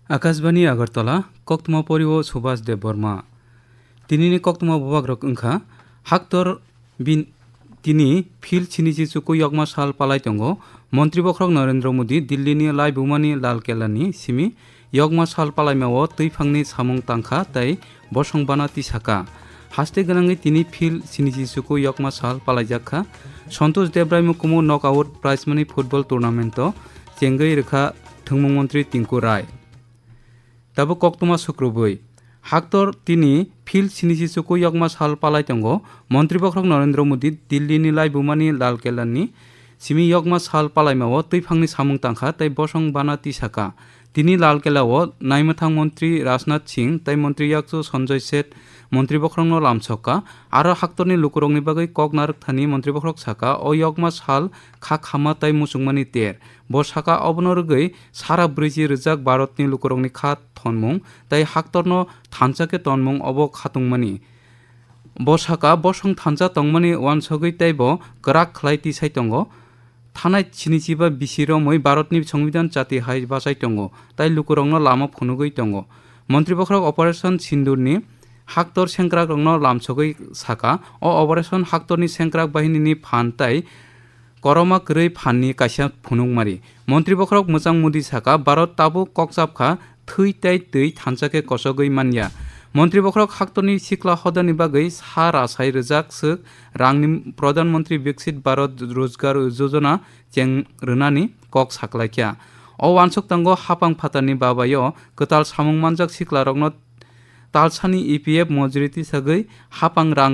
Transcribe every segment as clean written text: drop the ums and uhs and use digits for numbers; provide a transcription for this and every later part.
आकाशबाणी आगरतला कक्तमा परिव सुभाष देव Burma तिनी कक्तमा बुबाग रक अंखा हाक्तर बिन तिनी फिल छिनिची चुकु यगमा साल पालाय तंगो मंत्री बख्रक नरेंद्र मोदी दिल्लीनि लाई बुमानि लाल केलानि सिमी यगमा साल पालायमाव तैफांनि सामं तांखा तै बसंबाना तिसाका हास्ते गनाङै तिनी फिल छिनिची चुकु यगमा साल पालायजाखा संतोष देवराय मुकुमु knockout prize money football tournament चेंगै रेखा थंमुं मंत्री टिंकु राय तब कक्तमा शुक्रबै हाक्तर तिनी फिल छिनिची चुकु यगमा साल पालाय तंगो मंत्री बख्रक नरेंद्र मोदी दिल्लीनि लाई बुमानि लाल केलानि सिमी यगमा साल पालायमाव तैफांनि सामं तांखा तै बसं बाना तिसाका तिनी लाल केलाव नायमथां मंत्री राजनाथ सिंह तै मंत्री याक्सु संजय सेठ मंत्री बख्रकनो लामछका आरो हाक्तरनि लुकुरंनि बागै कक नारक थानि मंत्री बख्रक साका अ यगमा साल खा खामा तै मुसुंगमानि तेर बसाका अबनरगै सारा 40 रजाक भारतनि लुकुरंनि खा थनमुं तै हाक्तरनो थानसाके तनमुं अब खातुंगमानि बसाका बसं थानसा तंगमानि वानसगै तैबो गराक खलायति साइतंगो थानाय छिनिचिबा बिसिरमै भारतनि संविधान जाति हाय बासाय तंगो तै लुकुरंनो लामा फुनुगै तंगो मंत्री बख्रक ऑपरेशन सिंदूरनि हाक्तर सेंक्राक रंगनो लामसगै साका अ ऑपरेशन हाक्तरनि सेंक्राक बाहिनीनि फान तै करमा गरै फाननि कासिया फुनुंगमारि मंत्री बख्रक मोजां मुदि साका भारत ताबु ककसाबखा थै तै दै थानसाके कसगै मानिया मंत्री बख्रक हाक्तरनि सिक्ला हदनि बागै सा रासाय रजाक सो रांनि प्रधानमंत्री विकसित भारत रोजगार योजना चें रनानि कक साखलायखिया अ वानसक तंगो हापां फातानि बाबायो कताल सामुं मानजाक सिक्ला रंगनो तालसानी ईपीएफ मजूरी सगै हापां रां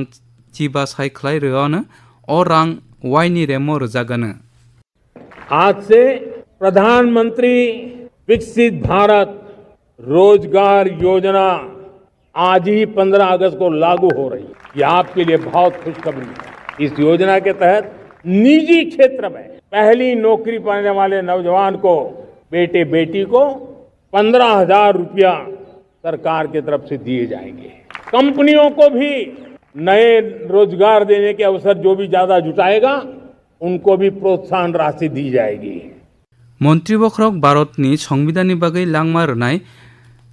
चिबा साइखलाय रेवानो अ रां वाइनि रेमो रजागानो आज से प्रधानमंत्री विकसित भारत रोजगार योजना आज ही 15 अगस्त को लागू हो रही है। ये आपके लिए बहुत खुशखबरी है। इस योजना के तहत निजी क्षेत्र में पहली नौकरी पाने वाले नौजवान को बेटे बेटी को 15,000 रुपया सरकार की तरफ से दिए जाएंगे। कंपनियों को भी नए रोजगार देने के अवसर जो भी ज्यादा जुटाएगा उनको भी प्रोत्साहन राशि दी जाएगी। मंत्री बख्रक भारतनि संविधाननि बागै लांमा रनाय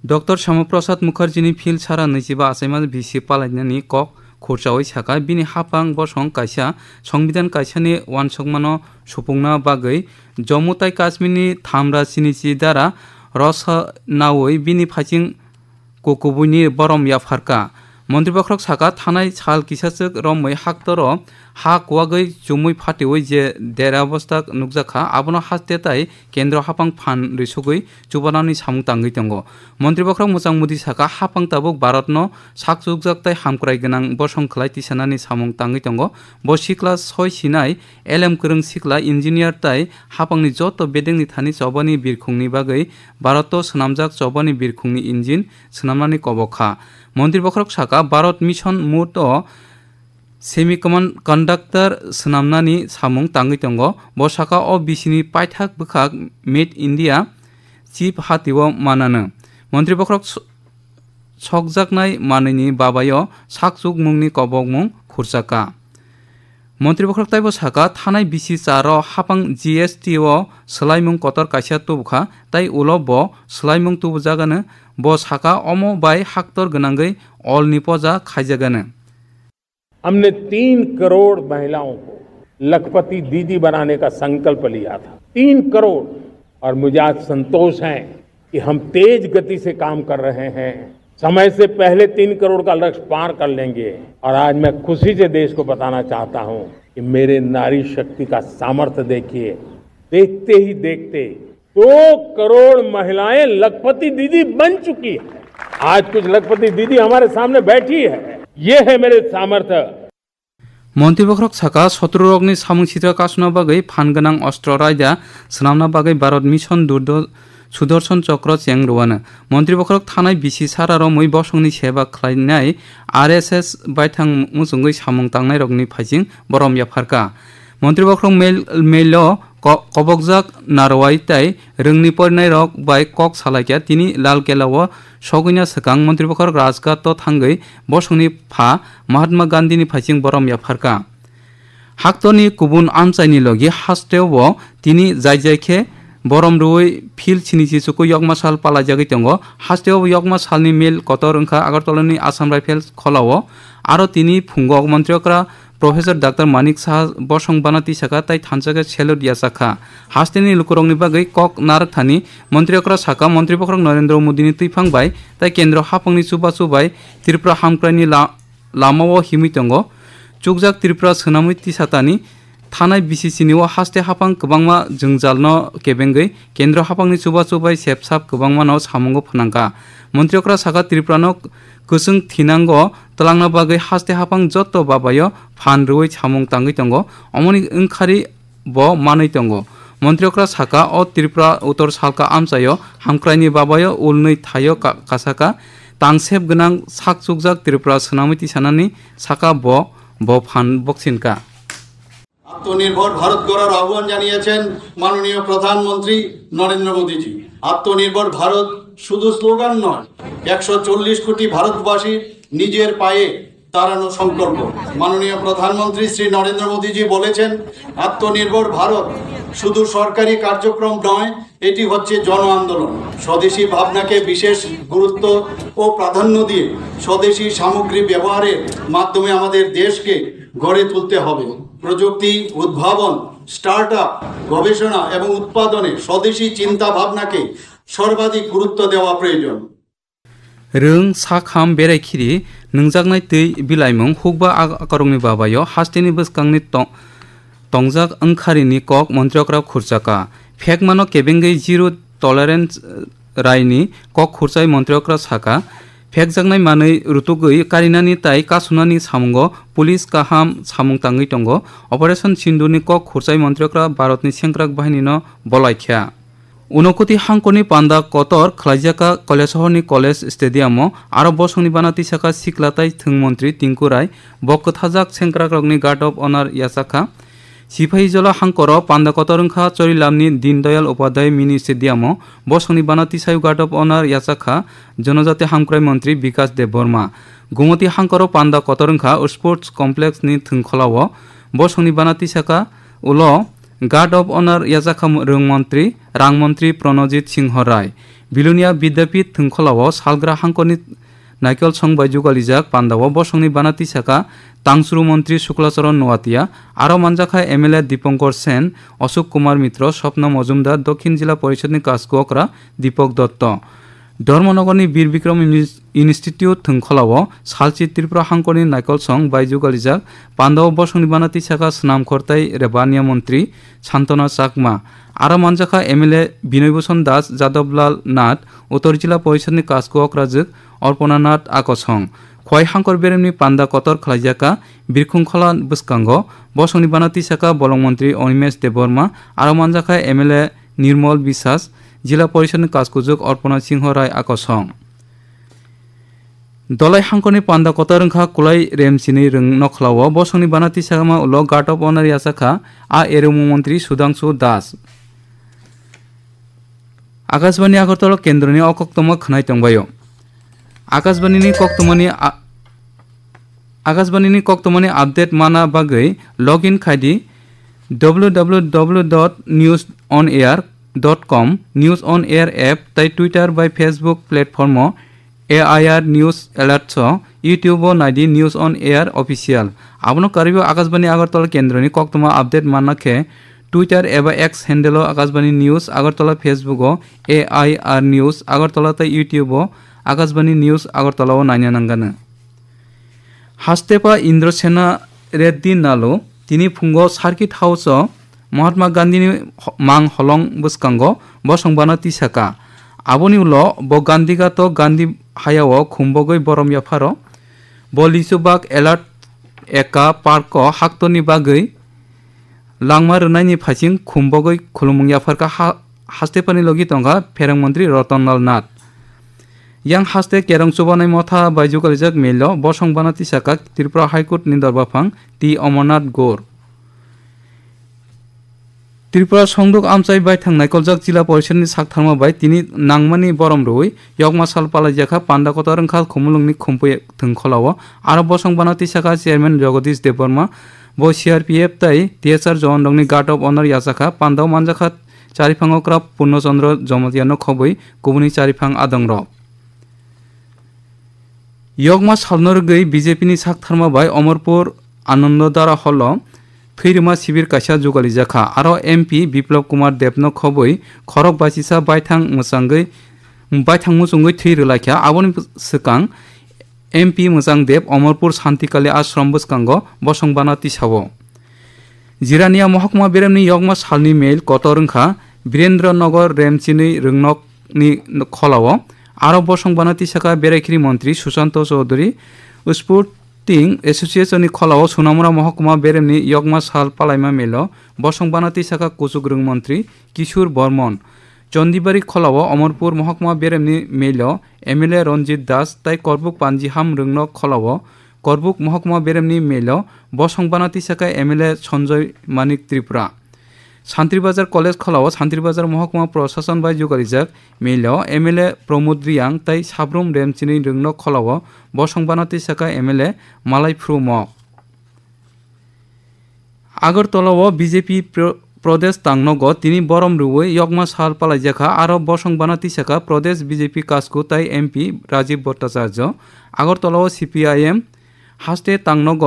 डॉक्टर श्यामाप्रसाद मुखार्जीनि फिल सारा 25 आसायमा बिसि पालायनायनि कक खरसावै साका बिनि हापां बसं कायसा संविधान कायसानि वानसकमानो सुफुंना बागै जम्मू तै काश्मीरनि थामरा सिनिचि दारा रसनावै बिनि फाइचिं कोकुबुनि बरम याफारका मंत्री बख्रक साका थानाय साल किसासक रमै हाक्तर हा कुवागै जुमै फाटेवै जे देराबस्था नुकजाखा आबनो हास्तेताय केंद्र हापां फान रिसगै जुबानानि सामुं तांगै तंगो मंत्री बख्रक मोजां मुदि साका हापां ताबुक भारतनो साकजुगजाकताय हामक्राय गोनां बसं खलाय तिसानानि सामुं तांगै तंगो ब सिक्ला 6 सिनाय एलएम करं सिक्ला इंजिनियर ताय हापांनि जत बेदेंनि थानि चबानि बिरखुंनि बागै भारत सनामजाक चबानि बिरखुंनि इंजिन सनामनानि कबखा मंत्री बख्रक साका भारत मिशन मुट सेमी कंडक्टर सनामनानि सामुं तांगै तंगो बसाका अ बिसिनि पाइथाक बखाक मेड इंडिया चीफ हातिव मानानो मंत्री बख्रक सकजाकनाय मानैनि बाबायो साकजुग मुंनि कबकमुं खुरसाका मंत्री बख्रक ताइबो साका थानाय बिसि चारो हापां जीएसटी ओ सलायमुं कतर कासिया तुबखा ताइ उलो ब सलायमुं तुबजागानो ब साका अमो बाय हाक्तर गनांगै ऑल निपोजा खाइजागानो हमने 3 करोड़ महिलाओं को लखपति दीदी बनाने का संकल्प लिया था। 3 करोड़ और मुझे आज संतोष है कि हम तेज गति से काम कर रहे हैं। समय से पहले 3 करोड़ का लक्ष्य पार कर लेंगे। और आज मैं खुशी से देश को बताना चाहता हूं कि मेरे नारी शक्ति का सामर्थ्य देखिए। देखते ही देखते 2 करोड़ महिलाएं लखपति दीदी बन चुकी है। आज कुछ लखपति दीदी हमारे सामने बैठी है। ये है मेरे सामर्थ्य। मंत्री बख्रक साका शत्रुरगनि सामुं सिद्रा कासुना बागै फानगोनां अस्त्र रायदा सनामना बागै भारत मिशन सुदर्शन चक्र चें रवानो मंत्री बख्रक थानाय बिसि सारा रमै बसंनि सेवा खालायनाय आरएसएस बायथां मुसुंगै सामुं तांनाय रगनि फाइजिं बरम याफारका मंत्री बख्रक मेल कबकजाक नारवाय ताय रोंनि परनाय रक बाय कक सालायखिया तिनी लाल केलाव सगैना सकां मंत्री बख्रक राजघाट थांगै बसंनि फा महात्मा गांधीनि फाइजिं बरम याफारका हाक्तरनि गुबुन आमचायनि लगी हास्तेव तिनी जायजायखे borom roi phil chinichi chuku yokma sal pala jagi tongo hasteo yokma salni mail kotor wngkha agartolani Assam Rifles kholao aro tini phungo montriokra Professor Dr. Manik Shah bosong banati saka tai thanjaga chelo dia saka hasteni lukurongni bagai kok narak thani montriokra saka montri pokrok Narendra Modi ni tuifang bai tai kendro hapangni chubachu bai Tripura hamkrani lamao himi tongo chukjak Tripura swnamui tisatani thanai BCC ni haste hapang kwbangma jungjalno kebengai kendro hapangni chubachu bai sepsap kwbangma no samungo phanangka montriokra saka Tripura no kusung thinango talangna bagai haste hapang jotto babayo phan roi chamung tangi tongo omoni wngkhari bo manui tongo montriokra saka o Tripura utor salka amchayo hamkraini babayo ulnui thayo kasaka tangsep gnang sakchukjak Tripura swnamiti sanani saka bo phan boksinka আত্মনির্ভর ভারত গড়ার আহ্বান জানিয়েছেন মাননীয় প্রধানমন্ত্রী নরেন্দ্র মোদীজি। আত্মনির্ভর ভারত শুধু slogan নয়, 140 কোটি ভারতবাসী নিজের পায়ে দাঁড়ানো সংকল্প। মাননীয় প্রধানমন্ত্রী শ্রী নরেন্দ্র মোদীজি বলেছেন, আত্মনির্ভর ভারত শুধু সরকারি কার্যক্রম নয়, এটি হচ্ছে জন আন্দোলন। স্বদেশী ভাবনাকে বিশেষ গুরুত্ব ও প্রাধান্য দিয়ে স্বদেশী সামগ্রী ব্যবহারের মাধ্যমে আমাদের দেশকে গড়ে তুলতে হবে। প্রযুক্তি উদ্ভাবন, স্টার্টআপ, গবেষণা এবং উৎপাদনে স্বদেশী চিন্তা ভাবনাকে সর্বাধিক গুরুত্ব দেওয়া প্রয়োজন। রং সাখাম বেরাইখিরি নংজাকনাই তৈ বিলাইমং হুকবা akarongni babayo hasteni bwskangni tongjak wngkharini kok montriokra khurchaka phekmano kebengai zero tolerance raini kok khurchai montriokra saka phekjaknai manui rutugui karinani tai kasunani samungo police kaham samung tangi tongo operation sinduni kok khurchai montriokra bharatni sengkrak bahini no bolaikha Unokoti hangkoni panda kotor khlaijaka Koleshahorni College Stadium aro bosongni banati saka siklatai thungmantri Tinku Rai bokthajak sengkrakrokni Guard of Honor yasaka Sipahijola hangkoro panda kotorungkha Chorilamni Dindayal Upadhyay Mini Stadium bosongni banati sayu Guard of Honor yasaka Jonojati Hamkrai Mantri Bikas Debbarma Gumoti hangkoro panda kotorungkha Sports Complex ni thungkholao bosongni banati saka ulo Guard of Honor yasaka Rangmantri Pranojit Singh Rai Bilunia Bidyapit thungkholao salgra hangkoni Naikol Songbai jugalijak pandao bosongni banati saka Tangsuru Mantri Shuklacharan Noatia aro manjakha MLA Dipankar Sen Ashok Kumar Mitra Swapna Mojumdar Dokhin Jila Porishadni Kaskokra Deepak Dotto Dharmanagorni Bir Bikram Institute thungkholao salchi Tripura hangkoni Naikol Song bai jugalijak pandao bosongni banati saka Snamkhortai Rebania Mantri Santona Chakma aro manjakha MLA Binoy Bhushan Das Jadablal Nath Uttor Jila Porishadni Kaskokra juk Arpana Nath Akosong Khoi hangkor beremni panda kotor khlaijaka Birkhungkhola bwskango bosongni banati saka Bolong Mantri Onimesh Deborma aro manjakha MLA Nirmal Biswas Jila Porishadni Kaskujok Arpana Singh Rai Akosong Dolai hangkoni panda kotorungkha Kulai Remchini rung nokhlao bosongni banati sakama ulo Guard of Honor yasaka a erumu mantri Sudhanshu Das Akashbani Agartala Kendroni okoktoma khnai tongbayo Akashbani koktomani update mana bagai login khaidi www.newsonair.com News on Air app tai Twitter by Facebook platform AIR News Alert YouTube naidi News on Air official abono karibo Akashbani Agartala Kendroni koktoma update mana khe Twitter eba X handle Akashbani News Agartala Facebook AIR News Agartala tai YouTube Akashbani News Agartala o naina nangana Hastepa Indrasena Reddy Nalo tini phungo Circuit House Mahatma Gandhi ni mang holong buskango bosong banati saka aboni ulo bo Gandhi gato Gandhi hayao khumbogoi borom yafaro bo lisubak alert eka parko haktoni bagai langma runai phasing khumbogoi khulumung yafarka hastepani logi tonga Pherang Mantri Rotonnal Nath Yang haste kerang subanai motha baiju kalijak melo bosong banati saka Tripura High Court ni darbafang T Amarnath Gaur Tripura Songdok amchai bai thangnai koljak jila porishadni saktharma bai tini nangmani borom roi yokma sal palajaka panda kotorungkha khumulungni khumpui thungkholao aro bosong banati saka chairman Jagadish Debbarma bo CRPF tai TSR Jawan rongni Guard of Honor yasaka pandao manjakha চারিফাং club Purnachandra জমতিয়ানো খবই কুবুনি চারিফাং আদংর ইয়গমা সালনরগৈ বিজেপিনি সাকথারমাবাই অমরপুর আনন্দদারা হল ফৈরমা শিবির কাইসা জোগালি জাখা আরো এমপি বিপ্লব কুমার দেবনো খবই খরক বাসিসা বাইথাং মুচুঙ্গৈ থৈ রলাইখা আবনি সিকাং এমপি মোজাং দেব অমরপুর শান্তিকালী আশ্রম বসকাঙ্গ বসংবানা তিসাও জিরানিয়া মহকুমা বেরেমনি ইয়গমা সালনি মেল কতরংখা বীরেন্দ্রনগর রেমচিনি রংনকনি খলাও আরো বসংবানা তিসাকা বেরাইখিরি মন্ত্রী সুশান্ত চৌধুরী স্পোর্টিং এসোসিয়েশননি খলাও সোনামুরা মহকুমা বেরেমনি ইয়গমা সাল পালাইমা মেল বসংবানা তিসাকা কুচুগ্রং মন্ত্রী কিশোর বর্মন চন্দিবাড়ি খলাও অমরপুর মহকুমা বেরেমনি মেল এমএলএ রঞ্জিত দাস তাই করবুক পাঞ্জিহাম রংনক খলাও করবুক মহকুমা বেরেমনি মেল বসংবানা তিসাকা এমএলএ সঞ্জয় মানিক ত্রিপুরা শান্তিবাজার কলেজ খলাও শান্তিবাজার মহকুমা প্রশাসন বাই জোগারিজাক মেল এমএলএ প্রমোদ রিয়াং তাই সাব্রুম রেমচিনি রংনক খলাও বসংবানা তিসাকা এমএলএ মালাইফ্রু মক আগরতলাও বিজেপি প্রদেশ তাংনগ তিনি বরম রুই ইয়গমা সাল পালাইজাখা আরো বসংবানা তিসাকা প্রদেশ বিজেপি কাসকু তাই এমপি রাজীব ভট্টাচার্য আগরতলাও সিপিআইএম হাস্তে তাংনগ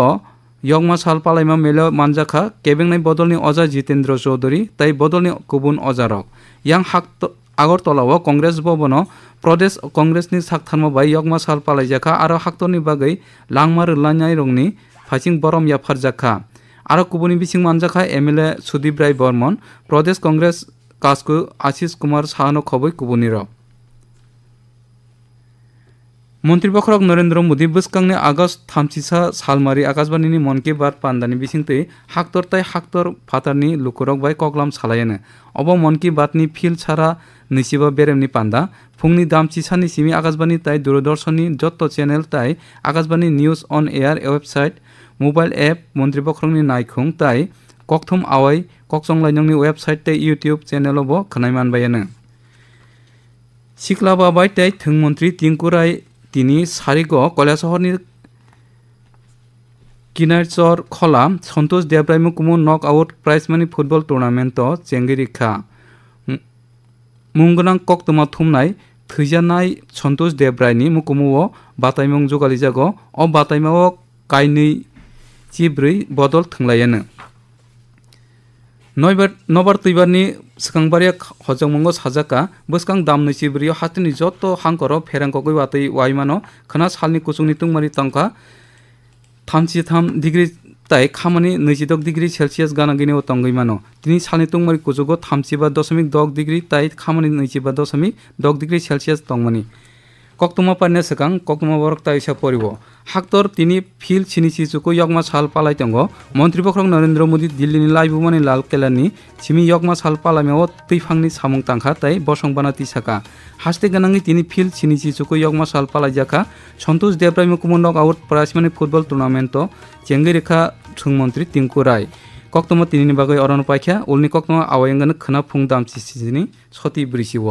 ইয়গমা সাল পালাইমা মেল মানজাখা কেবেংনাই বদলনি অজয় জিতেন্দ্র চৌধুরী তাই বদলনি কুবুন অজারক ইয়াং আগরতলাও কংগ্রেস ভবন প্রদেশ কংগ্রেসনি সাকথারমা বাই ইয়গমা সাল পালাইজাখা আরো হাক্তনি বাগৈ লাংমার রলাইনাই রংনি ফাইচিং বরম ইয়াফারজাখা আরো কুবুনি বিসিং মানজাখা এমএলএ সুদীপ রায় বর্মন প্রদেশ কংগ্রেস কাসকু আশিস কুমার সাহানো খবই কুবুনির মন্ত্রীপক্ষরক নরেন্দ্র মোদী বসকাংনি আগস্ট 30 সালমারি আকাশবাণীনি মন কি বাত পান্দানি বিসিংতৈ হাক্তর তাই হাক্তর ফাতারনি লুকুরক বাই কগলাম সালায়ানো অব মন কি বাতনি ফিল ছাড়া নিসিবা বেরেমনি পান্ডা ফুংনি দামচিসানি সিমি আকাশবাণী তাই দূরদর্শননি যত চ্যানেল তাই Akashvani news on air website mobile app মন্ত্রীপক্ষরকনি নাইখুং তাই ককথম আওয়াই ককচংলাইনংনি ওয়েবসাইট তাই ইউটিউব চ্যানেলবো খনাইমানবাयानो सिक्लाबाबाय ताई थों मन्त्री टिंकुराय তিনি সারিগ কৈলাসহরনি কিনারচর খলা সন্তোষ দেবরায় মুকুমু knockout prize money football tournament চেঙ্গিরিখা মুংগনাং কক্তমা থুমনাই থৈজানাই সন্তোষ দেবরায়নি মুকুমুও বাতাইমং জোগালিজাগ অ বাতাইমাও কাইनै চিব্रै বদল थोंलायानो नबार तैबारनि सिखांबारिया हजंमंगो साजाका बसकां दामनै चिब्रियो हातिनि जत हांकर फेरांगकगै वातै वाइमानो खना सालनि कुचुंनि तुंमारि तंका 33 डिग्री ताई खामानि 26 डिग्री सेलसियास गानागिनि तंगैमानो तिनि सालनि तुंमारि कुचुगो 35.6 डिग्री ताई खामानि 29.6 डिग्री सेलसियास तंगमानि कक्तमा पारने सकां कक्तमा बरक ताइसा परिबो हाक्तर तिनी फिल छिनिसि चुको यगमा साल पालाय तंगो मन्त्रीपक्षरक नरेंद्र मोदी दिल्लीनि लाइबुमानि लाल केलानि सिमी यगमा साल पालामेव तैफांनि सामुं तांखा ताई बसंबाना तिसाका हास्ते गनांगि तिनी फिल छिनिसि चुको यगमा साल पालाय जाखा सन्तोष देबराय मुकुमु नक आउट प्राइजमानि फुटबल टुर्नामेन्ट चेंगिरेखा थुं मन्त्री टिंकुराय कक्तमा तिनिनि बागै अरन पाइखा उलनि कक्तमा आवायंगन खना फुं दामचिसिनि सति ब्रिसिव